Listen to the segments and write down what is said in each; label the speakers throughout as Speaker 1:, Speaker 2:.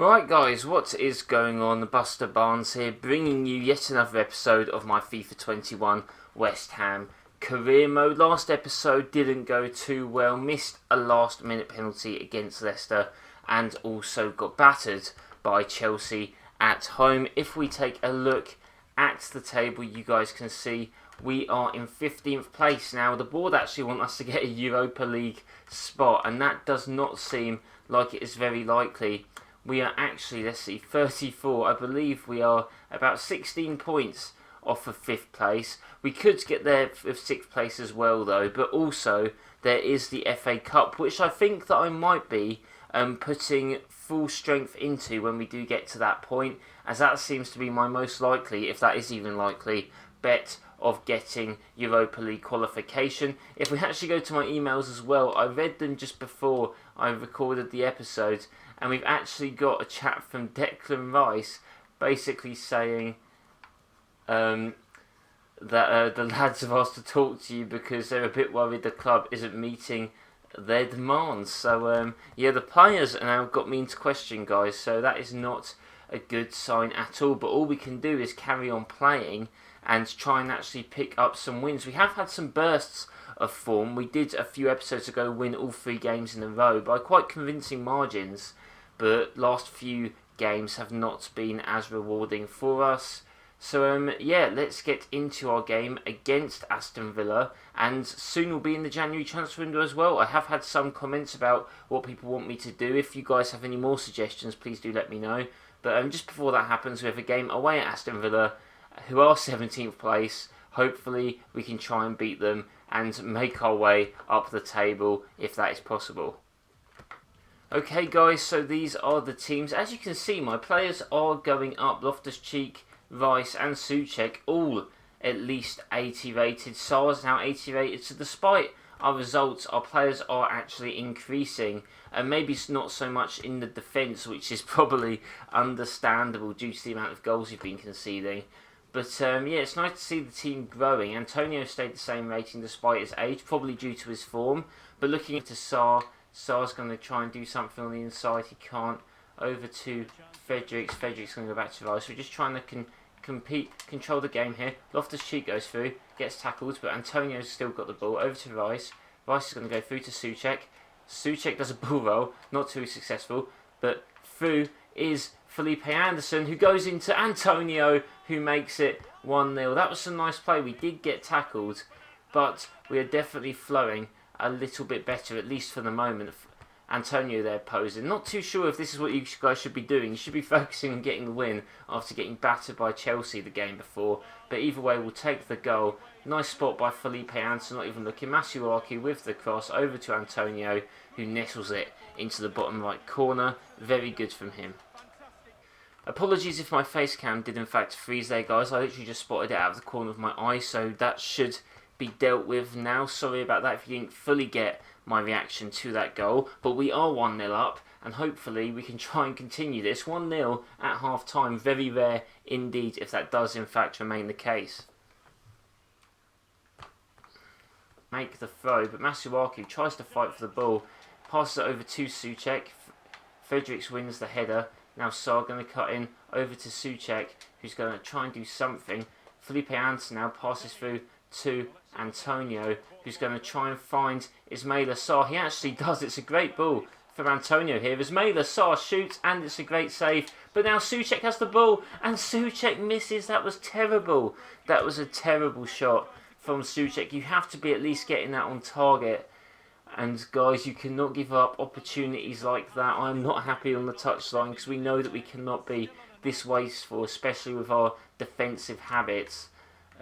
Speaker 1: Right guys, what is going on? BusterBarnes here, bringing you yet another episode of my FIFA 21 West Ham career mode. Last episode didn't go too well, missed a last minute penalty against Leicester and also got battered by Chelsea at home. If we take a look at the table, you guys can see we are in 15th place. Now the board actually want us to get a Europa League spot, and that does not seem like it is very likely. We are actually, let's see, 34. I believe we are about 16 points off of 5th place. We could get there with 6th place as well though, but also there is the FA Cup, which I think that I might be putting full strength into when we do get to that point, as that seems to be my most likely, if that is even likely, bet of getting Europa League qualification. If we actually go to my emails as well, I read them just before I recorded the episode, and we've actually got a chat from Declan Rice basically saying that the lads have asked to talk to you because they're a bit worried the club isn't meeting their demands. So yeah, the players now got me into question, guys, so that is not a good sign at all. But all we can do is carry on playing and try and actually pick up some wins. We have had some bursts of form. We did a few episodes ago win all 3 games in a row by quite convincing margins, but last few games have not been as rewarding for us. So yeah, let's get into our game against Aston Villa, and soon we'll be in the January transfer window as well. I have had some comments about what people want me to do. If you guys have any more suggestions, please do let me know. But just before that happens, we have a game away at Aston Villa, who are 17th place. Hopefully we can try and beat them and make our way up the table if that is possible. Okay guys, so these are the teams. As you can see, my players are going up. Loftus-Cheek, Rice and Souček, all at least 80 rated. Sarr's now 80 rated, so despite our results, our players are actually increasing. And maybe it's not so much in the defence, which is probably understandable due to the amount of goals you've been conceding. But yeah, it's nice to see the team growing. Antonio stayed the same rating despite his age, probably due to his form. But looking into Sarr's going to try and do something on the inside. He can't. Over to Fredericks. Fredericks going to go back to Rice. We're just trying to control the game here. Loftus-Cheek goes through, gets tackled, but Antonio's still got the ball. Over to Rice. Rice is going to go through to Souček. Souček does a ball roll, not too successful, but through is Felipe Anderson, who goes into Antonio, who makes it 1-0. That was some nice play. We did get tackled, but we are definitely flowing a little bit better, at least for the moment. Antonio there posing. Not too sure if this is what you guys should be doing. You should be focusing on getting the win after getting battered by Chelsea the game before. But either way, we'll take the goal. Nice spot by Felipe Anderson, not even looking. Masuaki with the cross over to Antonio, who nettles it into the bottom right corner. Very good from him. Apologies if my face cam did in fact freeze there, guys. I literally just spotted it out of the corner of my eye, so that should be dealt with now. Sorry about that if you didn't fully get my reaction to that goal, but we are 1-0 up, and hopefully we can try and continue this. 1-0 at half time, very rare indeed if that does in fact remain the case. Make the throw, but Masuaki tries to fight for the ball, passes it over to Souček. Fredericks wins the header. Now Sarr going to cut in over to Souček, who's going to try and do something. Felipe Anderson now passes through to Antonio, who's going to try and find Ismaila Sarr. He actually does. It's a great ball from Antonio here. Ismaila Sarr shoots, and it's a great save. But now Souček has the ball, and Souček misses. That was terrible. That was a terrible shot from Souček. You have to be at least getting that on target. And guys, you cannot give up opportunities like that. I'm not happy on the touchline because we know that we cannot be this wasteful, especially with our defensive habits.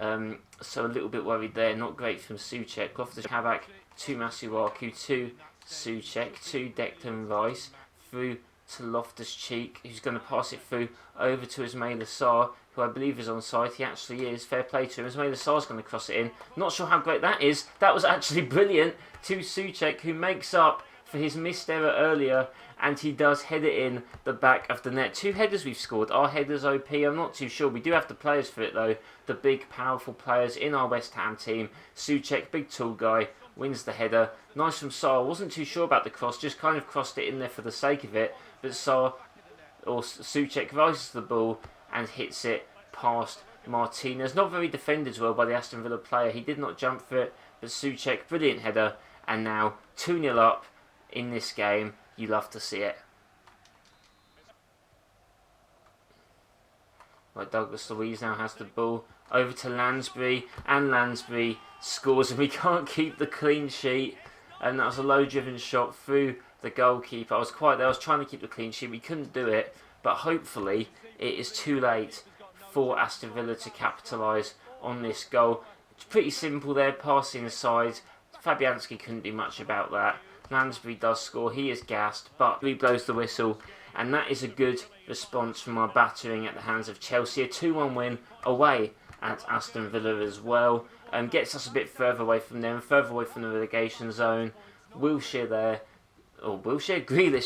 Speaker 1: So a little bit worried there. Not great from Souček. Loftus back to Masuaku, to Souček, to Declan Rice, through to Loftus-Cheek, who's going to pass it through over to Ismaila Sarr, who I believe is onside. He actually is. Fair play to him. Ismaila Sarr's going to cross it in. Not sure how great that is. That was actually brilliant to Souček, who makes up for his missed error earlier, and he does head it in the back of the net. 2 headers we've scored. Our headers OP? I'm not too sure. We do have the players for it though. The big, powerful players in our West Ham team. Souček, big tall guy, wins the header. Nice from Sarr. Wasn't too sure about the cross. Just kind of crossed it in there for the sake of it. But Sarr or Souček rises the ball and hits it past Martinez. Not very defended well by the Aston Villa player. He did not jump for it, but Souček, brilliant header, and now 2-0 up in this game. You love to see it. Right, Douglas Luiz now has the ball over to Lansbury, and Lansbury scores, and we can't keep the clean sheet. And that was a low-driven shot through the goalkeeper. I was quite there. I was trying to keep the clean sheet. We couldn't do it, but hopefully it is too late for Aston Villa to capitalise on this goal. It's pretty simple there, passing aside. Fabianski couldn't do much about that. Lansbury does score. He is gassed, but he blows the whistle. And that is a good response from our battering at the hands of Chelsea. A 2-1 win away at Aston Villa as well. Gets us a bit further away from them, further away from the relegation zone. Grealish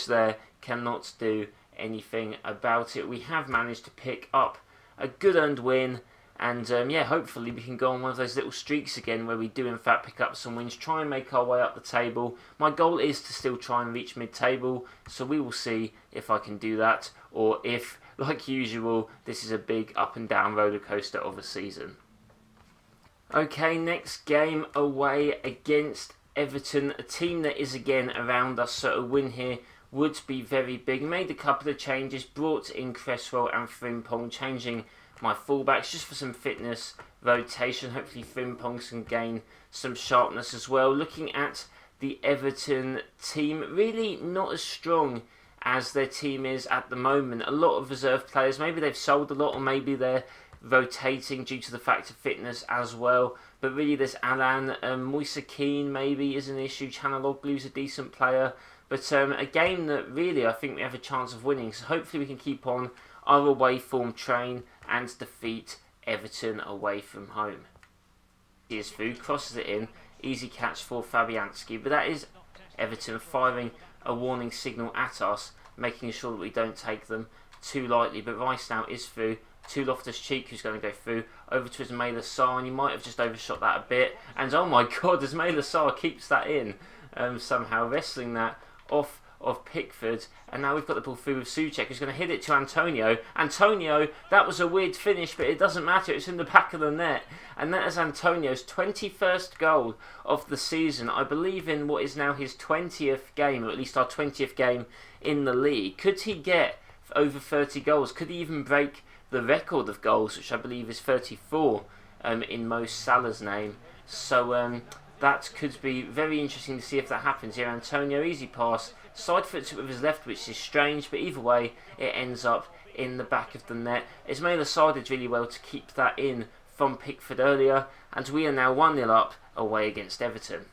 Speaker 1: there cannot do anything about it. We have managed to pick up a good earned win. And hopefully we can go on one of those little streaks again where we do in fact pick up some wins, try and make our way up the table. My goal is to still try and reach mid-table, so we will see if I can do that, or if, like usual, this is a big up and down roller coaster of a season. Okay, next game away against Everton, a team that is again around us, so a win here would be very big. Made a couple of changes, brought in Cresswell and Frimpong, changing my fullbacks just for some fitness rotation. Hopefully Frimpong can gain some sharpness as well. Looking at the Everton team, really not as strong as their team is at the moment. A lot of reserve players, maybe they've sold a lot, or maybe they're rotating due to the fact of fitness as well. But really there's Alan, Moise Keane maybe is an issue, Chanaloglu's a decent player. But a game that really I think we have a chance of winning, so hopefully we can keep on our away form train and defeat Everton away from home. Here's Food, crosses it in, easy catch for Fabianski, but that is Everton firing a warning signal at us, making sure that we don't take them too lightly. But Rice now is through to Loftus-Cheek, who's going to go through over to Ismaila Sarr, and he might have just overshot that a bit, and oh my god, Ismaila Sarr keeps that in, somehow wrestling that off of Pickford. And now we've got the ball through with Souček, who's going to hit it to Antonio. Antonio, that was a weird finish, but it doesn't matter, it's in the back of the net. And that is Antonio's 21st goal of the season, I believe in what is now his 20th game, or at least our 20th game in the league. Could he get over 30 goals? Could he even break the record of goals, which I believe is 34 in Mo Salah's name? So that could be very interesting to see if that happens here. Antonio, easy pass, side foots it with his left, which is strange, but either way it ends up in the back of the net. Ismaila Sarr did really well to keep that in from Pickford earlier, and we are now 1-0 up away against Everton.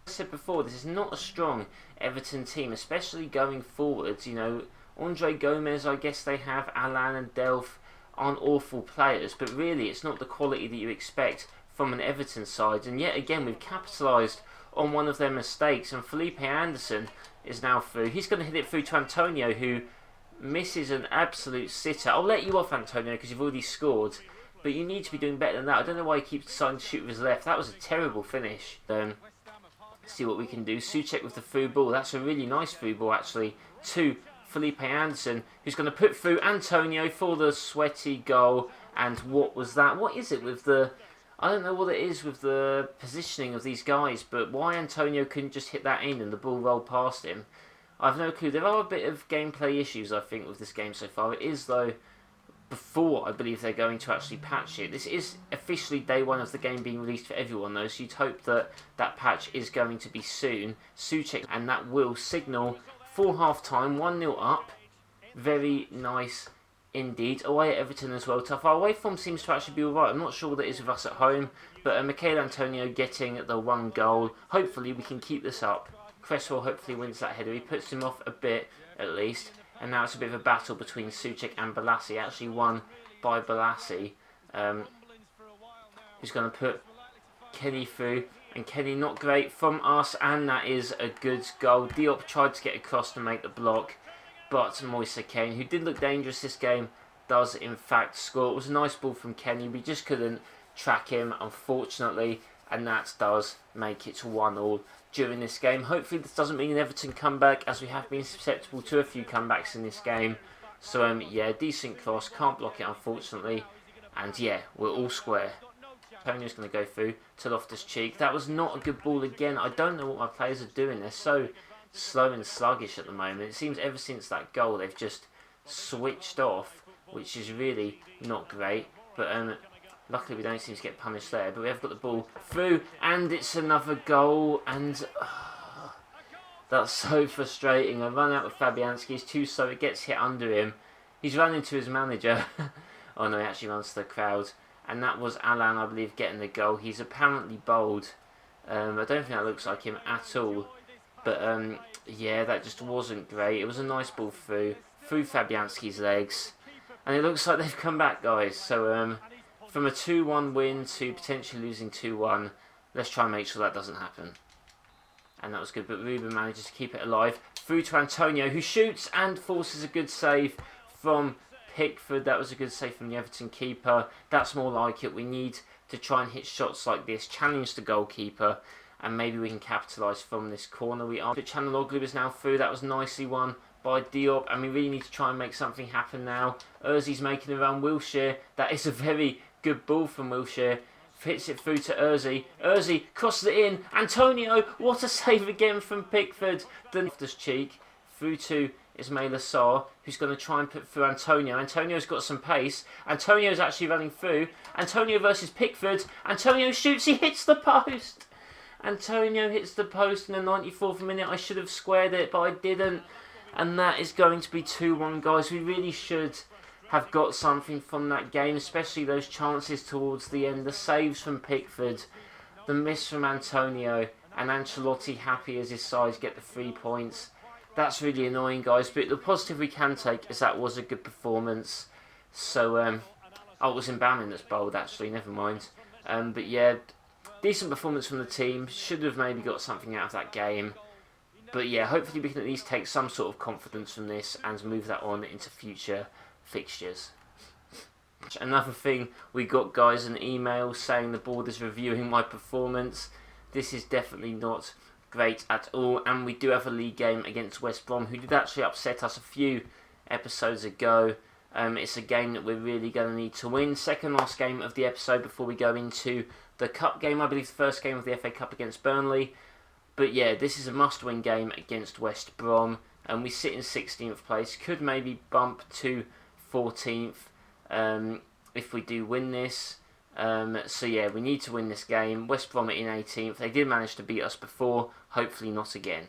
Speaker 1: As I said before, this is not a strong Everton team, especially going forwards. You know, Andre Gomez, I guess they have, Alan and Delph aren't awful players, but really it's not the quality that you expect from an Everton side. And yet again we've capitalised on one of their mistakes, and Felipe Anderson is now through. He's going to hit it through to Antonio, who misses an absolute sitter. I'll let you off, Antonio, because you've already scored, but you need to be doing better than that. I don't know why he keeps deciding to shoot with his left. That was a terrible finish. See what we can do. Souček with the through ball. That's a really nice through ball actually to Felipe Anderson, who's going to put through Antonio for the sweaty goal. And what was that? What is it with the... I don't know what it is with the positioning of these guys, but why Antonio couldn't just hit that in and the ball rolled past him, I've no clue. There are a bit of gameplay issues, I think, with this game so far. It is, though, before I believe they're going to actually patch it. This is officially day one of the game being released for everyone, though, so you'd hope that that patch is going to be soon. Souček, and that will signal for half-time, 1-0 up. Very nice indeed. Away at Everton as well. Tough. Our away form seems to actually be alright. I'm not sure what it is with us at home, but Mikel Antonio getting the one goal. Hopefully we can keep this up. Cresswell hopefully wins that header. He puts him off a bit at least. And now it's a bit of a battle between Souček and Balassi. Actually won by Balassi, who's going to put Kenny through. And Kenny not great from us, and that is a good goal. Diop tried to get across to make the block, but Moise Keane, who did look dangerous this game, does in fact score. It was a nice ball from Kenny. We just couldn't track him, unfortunately. and that does make it 1-1 during this game. Hopefully this doesn't mean an Everton comeback, as we have been susceptible to a few comebacks in this game. So yeah, decent cross, can't block it unfortunately, and yeah, we're all square. Antonio's going to go through to Loftus-Cheek. That was not a good ball again. I don't know what my players are doing. They're so slow and sluggish at the moment. It seems ever since that goal they've just switched off, which is really not great. But luckily we don't seem to get punished there. But we have got the ball through, and it's another goal. And that's so frustrating. I run out with Fabianski. He's too slow. It gets hit under him. He's run into his manager. Oh no, he actually runs to the crowd. And that was Alan, I believe, getting the goal. He's apparently bowled. I don't think that looks like him at all. But yeah, that just wasn't great. It was a nice ball through Fabianski's legs. And it looks like they've come back, guys. So from a 2-1 win to potentially losing 2-1, let's try and make sure that doesn't happen. And that was good. But Ruben manages to keep it alive. Through to Antonio, who shoots and forces a good save from Pickford. That was a good save from the Everton keeper. That's more like it. We need to try and hit shots like this, challenge the goalkeeper, and maybe we can capitalise from this corner. We are. Chanaloglu is now through. That was nicely won by Diop, and we really need to try and make something happen now. Urzi's making it around Wilshere. That is a very good ball from Wilshere. Hits it through to Urzi. Urzi crosses it in. Antonio, what a save again from Pickford. Then Loftus-Cheek through to Ismail Assar, who's going to try and put through Antonio. Antonio's got some pace. Antonio's actually running through. Antonio versus Pickford. Antonio shoots. He hits the post. Antonio hits the post in the 94th minute. I should have squared it, but I didn't. And that is going to be 2-1, guys. We really should have got something from that game, especially those chances towards the end. The saves from Pickford, the miss from Antonio, and Ancelotti happy as his sides get the 3 points. That's really annoying, guys, but the positive we can take is that was a good performance. So, oh, it was Mbammin that's bowled, actually, never mind. But yeah, decent performance from the team. Should have maybe got something out of that game. But yeah, hopefully we can at least take some sort of confidence from this and move that on into future fixtures. Another thing, we got, guys, an email saying the board is reviewing my performance. This is definitely not great at all, and we do have a league game against West Brom, who did actually upset us a few episodes ago. It's a game that we're really going to need to win. Second last game of the episode before we go into the cup game. I believe the first game of the FA Cup against Burnley. But yeah, this is a must-win game against West Brom, and we sit in 16th place. Could maybe bump to 14th if we do win this. So yeah, we need to win this game. West Brom are in 18th. They did manage to beat us before. Hopefully not again.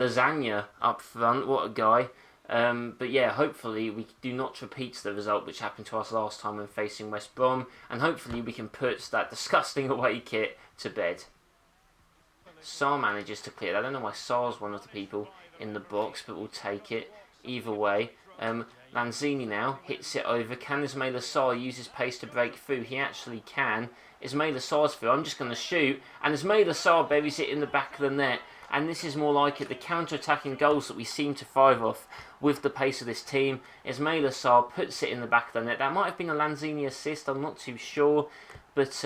Speaker 1: Lasagna up front. What a guy. But yeah, hopefully we do not repeat the result which happened to us last time when facing West Brom. And hopefully we can put that disgusting away kit to bed. Sarr manages to clear. I don't know why Sarr's one of the people in the box, but we'll take it. Either way. Lanzini now hits it over. Can Ismail Assar use his pace to break through? He actually can. Ismail Assar's through. I'm just going to shoot. And Ismail Assar buries it in the back of the net. And this is more like it. The counter-attacking goals that we seem to thrive off with the pace of this team. Ismail Assar puts it in the back of the net. That might have been a Lanzini assist. I'm not too sure. But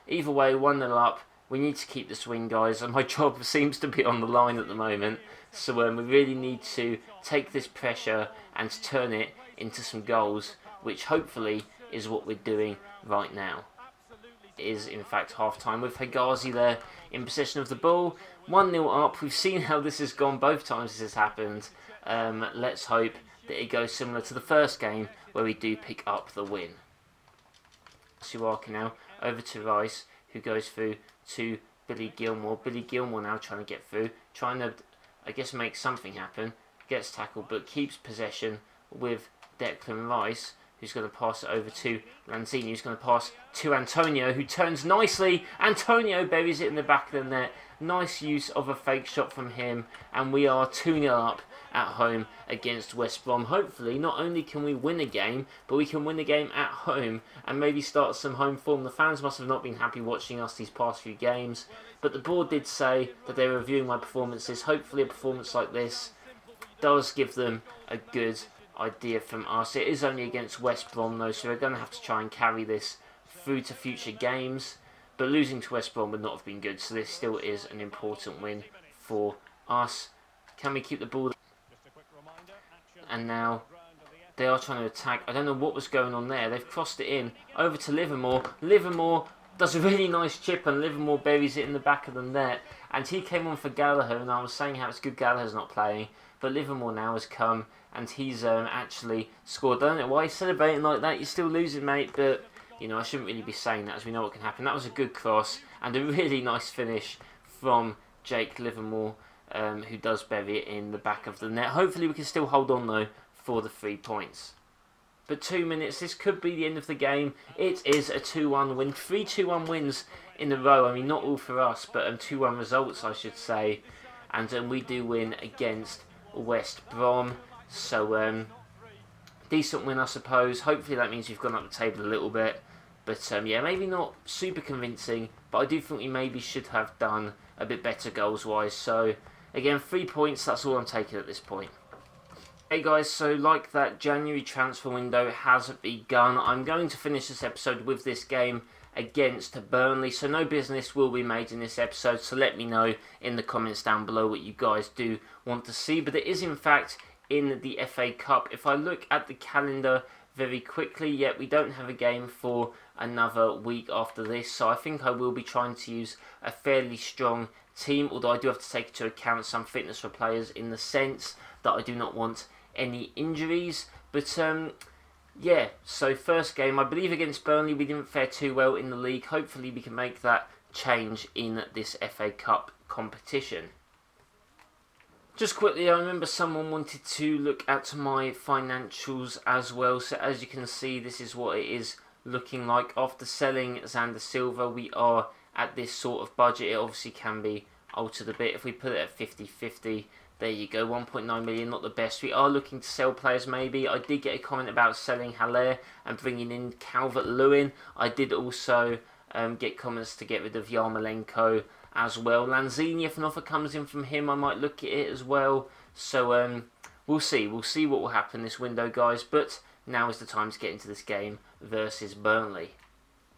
Speaker 1: either way, 1-0 up. We need to keep this win, guys. And my job seems to be on the line at the moment. So we really need to take this pressure and turn it into some goals, which hopefully is what we're doing right now. It is in fact half-time with Hegazi there in possession of the ball. 1-0 up. We've seen how this has gone both times this has happened. Let's hope that it goes similar to the first game where we do pick up the win. Suarca now over to Rice, who goes through to Billy Gilmore. Billy Gilmore now trying to get through, trying to, I guess, make something happen. Gets tackled but keeps possession with Declan Rice, who's going to pass it over to Lanzini, who's going to pass to Antonio, who turns nicely. Antonio buries it in the back of the net. Nice use of a fake shot from him, and we are 2-0 up at home against West Brom. Hopefully, not only can we win a game, but we can win a game at home and maybe start some home form. The fans must have not been happy watching us these past few games, but the board did say that they were reviewing my performances. Hopefully a performance like this does give them a good idea from us. It is only against West Brom though, so we're going to have to try and carry this through to future games. but losing to West Brom would not have been good, so this still is an important win for us. Can we keep the ball? And now they are trying to attack. I don't know what was going on there. They've crossed it in over to Livermore. Livermore does a really nice chip and Livermore buries it in the back of the net. And he came on for Gallagher, and I was saying how it's good Gallagher's not playing, but Livermore now has come and he's actually scored. I don't know why he's celebrating like that. You're still losing, mate, but you know, I shouldn't really be saying that as we know what can happen. That was a good cross and a really nice finish from Jake Livermore, who does bury it in the back of the net. Hopefully we can still hold on though for the 3 points. But 2 minutes, this could be the end of the game. It is a 2-1 win. 3 2-1 wins in a row. I mean, not all for us, but 2-1 results, I should say. And we do win against West Brom. So, decent win, I suppose. Hopefully that means we've gone up the table a little bit. But, yeah, maybe not super convincing. But I do think we maybe should have done a bit better goals-wise. So, again, 3 points, that's all I'm taking at this point. Hey guys, so like that, January transfer window has begun. I'm going to finish this episode with this game against Burnley, so no business will be made in this episode, so let me know in the comments down below what you guys do want to see. But it is in fact in the FA Cup. If I look at the calendar very quickly, yet we don't have a game for another week after this, so I think I will be trying to use a fairly strong team, although I do have to take into account some fitness for players in the sense that I do not want any injuries. But yeah, so first game, I believe against Burnley we didn't fare too well in the league. Hopefully we can make that change in this FA Cup competition. Just quickly, I remember someone wanted to look at my financials as well, so as you can see this is what it is looking like. After selling Xander Silva we are at this sort of budget. It obviously can be altered a bit. If we put it at 50-50, there you go, 1.9 million, not the best. We are looking to sell players maybe. I did get a comment about selling Haller and bringing in Calvert-Lewin. I did also get comments to get rid of Yarmolenko as well. Lanzini, if an offer comes in from him, I might look at it as well. So we'll see. We'll see what will happen this window, guys. But now is the time to get into this game versus Burnley.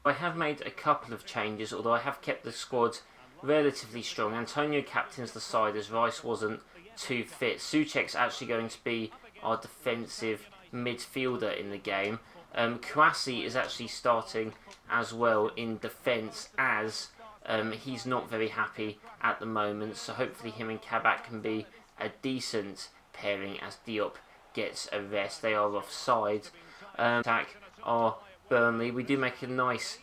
Speaker 1: I have made a couple of changes, although I have kept the squad relatively strong. Antonio captains the side as Rice wasn't too fit. Souček's actually going to be our defensive midfielder in the game. Kouassi is actually starting as well in defence, as he's not very happy at the moment, so hopefully him and Kabak can be a decent pairing as Diop gets a rest. They are offside. Attack are Burnley. We do make a nice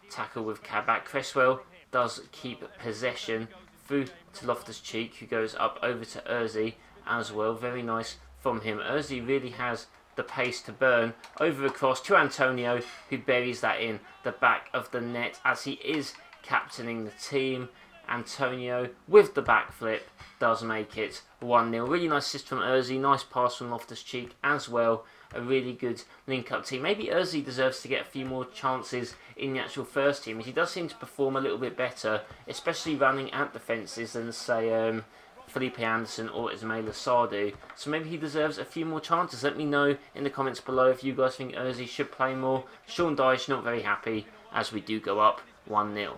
Speaker 1: tackle with Kabak. Cresswell does keep possession through to Loftus-Cheek, who goes up over to Ozzy as well. Very nice from him. Ozzy really has the pace to burn. Over across to Antonio, who buries that in the back of the net as he is captaining the team. Antonio with the backflip does make it 1-0. Really nice assist from Ozzy. Nice pass from Loftus-Cheek as well. A really good link-up team. Maybe Ozzy deserves to get a few more chances in the actual first team, as he does seem to perform a little bit better, especially running at defences than, say, Felipe Anderson or Ismaila Sarr do. So maybe he deserves a few more chances. Let me know in the comments below if you guys think Ozzy should play more. Sean Dyche not very happy as we do go up 1-0.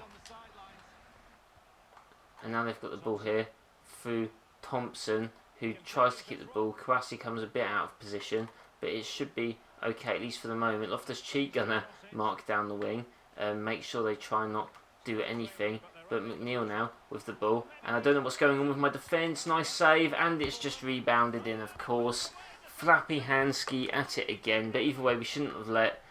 Speaker 1: And now they've got the ball here through Thompson, who tries to keep the ball. Kouassi comes a bit out of position, but it should be okay, at least for the moment. Loftus-Cheek gonna mark down the wing and make sure they try not do anything. But McNeil now with the ball, and I don't know what's going on with my defence. Nice save, and it's just rebounded in, of course. Flappy Hansky at it again, but either way we shouldn't have let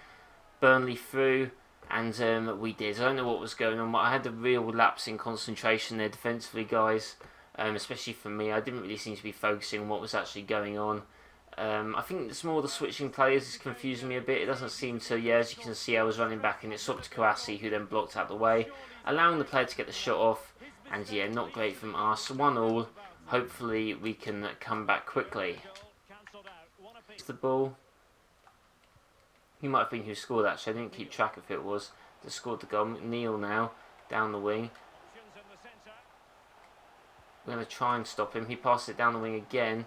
Speaker 1: Burnley through, and we did. I don't know what was going on, but I had a real lapse in concentration there defensively, guys. Especially for me, I didn't really seem to be focusing on what was actually going on. I think it's more the switching players is confusing me a bit. It doesn't seem to, yeah, as you can see, I was running back and it swapped to Kouassi, who then blocked out the way, allowing the player to get the shot off. And yeah, not great from us. 1-1. Hopefully we can come back quickly. The ball. He might have been who scored actually. I didn't keep track if it was that scored the goal. McNeil now down the wing. We're going to try and stop him. He passes it down the wing again.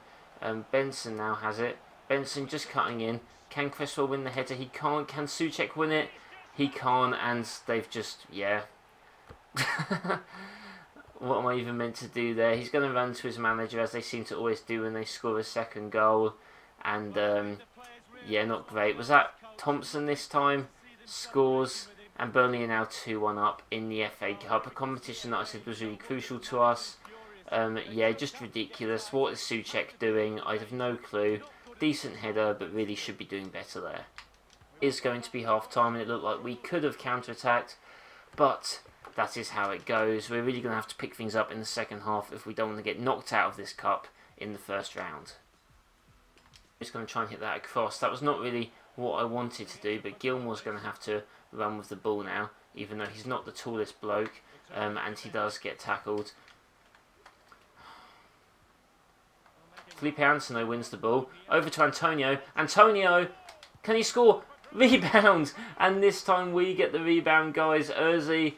Speaker 1: Benson now has it. Benson just cutting in. Can Cresswell win the header? He can't. Can Souček win it? He can't, and they've just, yeah, What am I even meant to do there? He's going to run to his manager, as they seem to always do when they score a second goal. And, yeah, not great. Was that Thompson this time? Scores. And Burnley are now 2-1 up in the FA Cup. A competition that I said was really crucial to us. Yeah, just ridiculous. What is Souček doing? I have no clue. Decent header, but really should be doing better there. It is going to be half-time, and it looked like we could have counter-attacked. But that is how it goes. We're really going to have to pick things up in the second half if we don't want to get knocked out of this cup in the first round. Just going to try and hit that across. That was not really what I wanted to do, but Gilmour's going to have to run with the ball now, even though he's not the tallest bloke, and he does get tackled. Felipe Antonio wins the ball. Over to Antonio. Antonio, can he score? Rebound! And this time we get the rebound, guys. Ozzy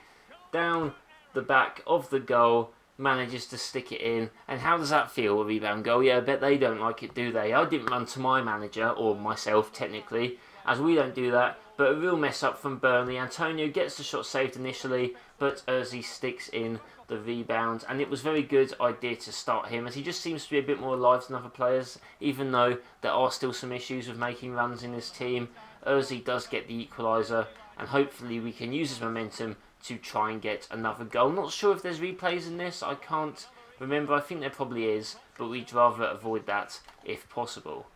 Speaker 1: down the back of the goal, manages to stick it in. And how does that feel, a rebound goal? Yeah, I bet they don't like it, do they? I didn't run to my manager, or myself technically, as we don't do that. But a real mess up from Burnley. Antonio gets the shot saved initially, but Ozzy sticks in the rebound. And it was a very good idea to start him, as he just seems to be a bit more alive than other players, even though there are still some issues with making runs in this team. Ozzy does get the equaliser, and hopefully we can use his momentum to try and get another goal. Not sure if there's replays in this, I can't remember. I think there probably is, but we'd rather avoid that if possible.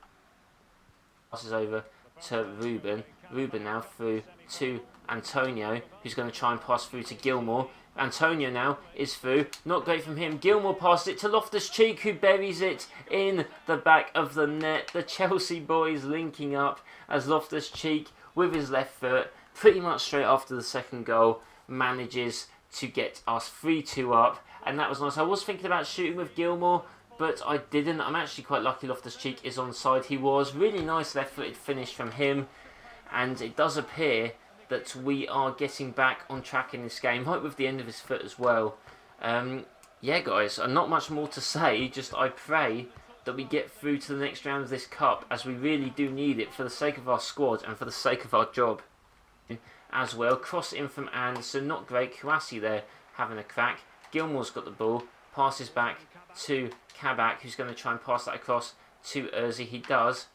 Speaker 1: Passes over to Ruben. Ruben now through to Antonio, who's going to try and pass through to Gilmour. Antonio now is through. Not great from him. Gilmour passes it to Loftus-Cheek, who buries it in the back of the net. The Chelsea boys linking up as Loftus-Cheek, with his left foot, pretty much straight after the second goal, manages to get us 3-2 up. And that was nice. I was thinking about shooting with Gilmour, but I didn't. I'm actually quite lucky Loftus-Cheek is onside. He was. Really nice left-footed finish from him. And it does appear that we are getting back on track in this game. Hope with the end of his foot as well. Yeah, guys, not much more to say. Just I pray that we get through to the next round of this cup, as we really do need it for the sake of our squad and for the sake of our job as well. Cross in from Anderson. Not great. Kouassi there having a crack. Gilmour's got the ball. Passes back to Kabak, who's going to try and pass that across to Ozzy. He does.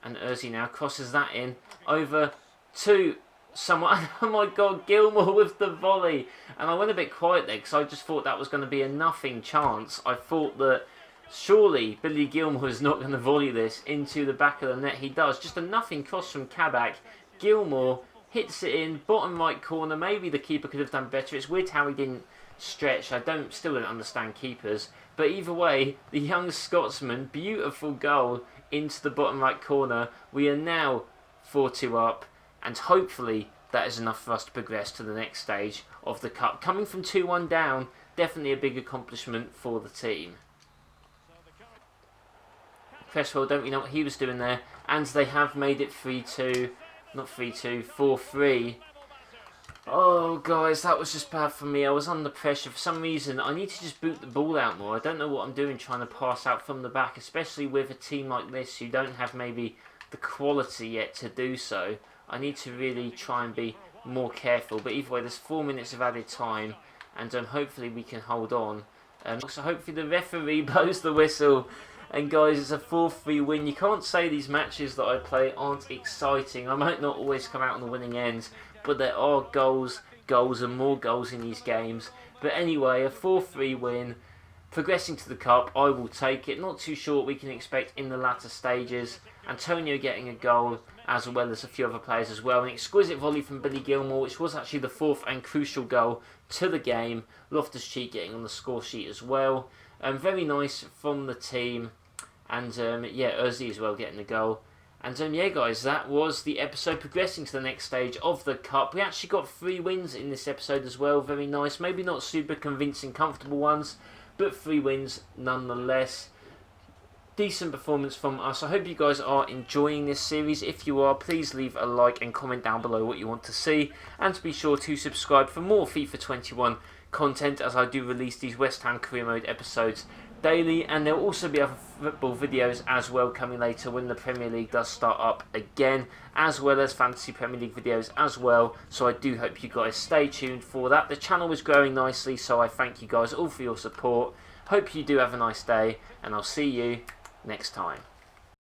Speaker 1: And Ozzy now crosses that in over to someone. Oh my god, Gilmour with the volley. And I went a bit quiet there because I just thought that was going to be a nothing chance. I thought that surely Billy Gilmour is not going to volley this into the back of the net. He does. Just a nothing cross from Kabak. Gilmour hits it in, bottom right corner. Maybe the keeper could have done better. It's weird how he didn't stretch. I still don't understand keepers. But either way, the young Scotsman, beautiful goal into the bottom right corner. We are now 4-2 up, and hopefully that is enough for us to progress to the next stage of the cup. Coming from 2-1 down, definitely a big accomplishment for the team. Cresswell, don't we know what he was doing there? And they have made it 3-2, not 3-2, 4-3. Oh, guys, that was just bad for me. I was under pressure. For some reason, I need to just boot the ball out more. I don't know what I'm doing trying to pass out from the back, especially with a team like this who don't have maybe the quality yet to do so. I need to really try and be more careful. But either way, there's 4 minutes of added time, and hopefully we can hold on. So hopefully the referee blows the whistle. And guys, it's a 4-3 win. You can't say these matches that I play aren't exciting. I might not always come out on the winning end, but there are goals, and more goals in these games. But anyway, a 4-3 win. Progressing to the cup, I will take it. Not too sure what we can expect in the latter stages. Antonio getting a goal, as well as a few other players as well. An exquisite volley from Billy Gilmour, which was actually the fourth and crucial goal to the game. Loftus-Cheek getting on the score sheet as well. Very nice from the team. And yeah, Ozzy as well getting the goal. And yeah, guys, that was the episode progressing to the next stage of the cup. We actually got 3 wins in this episode as well. Very nice. Maybe not super convincing, comfortable ones, but 3 wins nonetheless. Decent performance from us. I hope you guys are enjoying this series. If you are, please leave a like and comment down below what you want to see. And to be sure to subscribe for more FIFA 21 content, as I do release these West Ham Career Mode episodes daily, and there will also be other football videos as well coming later when the Premier League does start up again, as well as Fantasy Premier League videos as well. So I do hope you guys stay tuned for that. The channel is growing nicely, so I thank you guys all for your support. Hope you do have a nice day, and I'll see you next time.